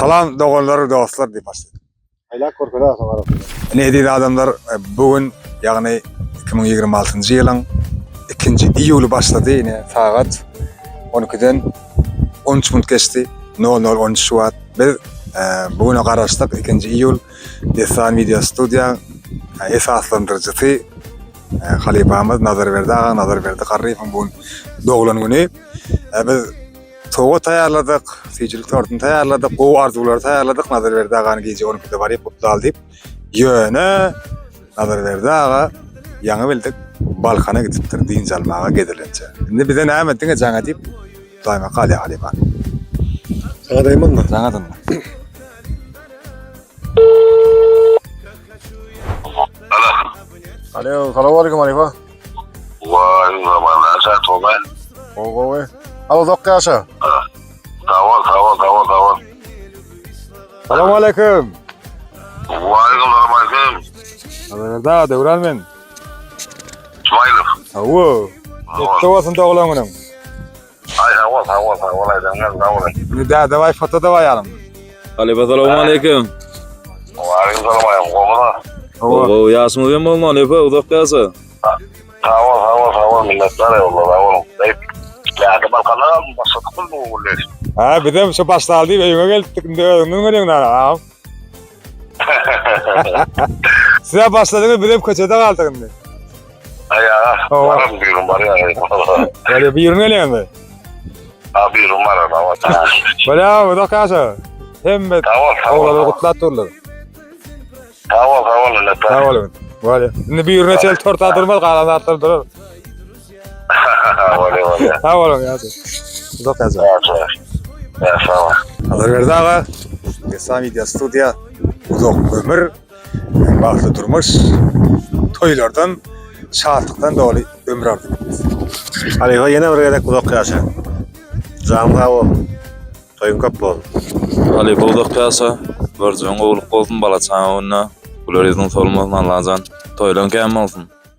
Salam doganlar, dostlar diýip başlady. Aylak korkada soňra. Ne diýdi adamlar? Bugün ýagny 2026-njy ýylyň 2-nji iýuly başlady. Ine sagat 12-den 13 minut geçti. 00:13 saat. Biz bugün garaşdyk 2-nji iýul Desan Video Studio esaslandyrjysy Halipamyz Nazarberdi Garrypyň bugün doglan güni. Biz soğuk tayarladık, seyircilik tortunu tayarladık, o arzuları tayarladık. Nazarberdi ağanı gece 12'de varıp mutlu aldık. Yöne Nazarberdi ağa yanı bildik, Balkan'a gidiptir, din salmağa gidilince. Şimdi bize ne emettin sana deyip, daima kale Halipan. Sana dayman da. Sana dınla. Alo, salam aleyküm Halifa. Vay zaman aşağı tolay. Oy. Alo dokka aşağı. Tamam. Selamun aleyküm. Vay aleyküm. Nazarberdi ağa devral men. İsmailov. Avu. Etti olsun doğulan günüm. Ay hava aydan. Ne da vay foto da vay yanım. Halipa selamun aleyküm. Vay aleyküm selam. Komada. Oo Yasim uyan bolma Halipa uzak gelsa. Tamam minnettar eyvallah oğlum. Ya da Balkan'a başladık mı bu güller? Ha bir de şu başladı evime geldik. Döndün görüyorsun lan. Size başladınız bir de köçede kaldık şimdi. Ay ya. Tamam. Varım bir rum var ya. Böyle bir yürüne geliyorsun. Abi bir rum var ama. Böyle abi da kaça. Hem de oğlanı Tamam. kutlatırlar. Tamam minnettar. Sağ olun. Böyle. Şimdi bir yürüne çel torta durmaz kalan attırır. Vay. Sağ olun ya. Da kaça. Ya sağ ol. Nazarberdi ağa. Desan Video Studio. Uzak ömür. Bağlı durmuş. Toylardan, şahatlıktan dolu ömür ardık. Halifa yine bir yere dokka aşağı. Zamga o. Toyun kap bol. Halipa uzak gelsa. Görjüň oğluk bolsun bala çaňa onna. Bular ýyzyň solmazdan lajan. Toýlan käm bolsun.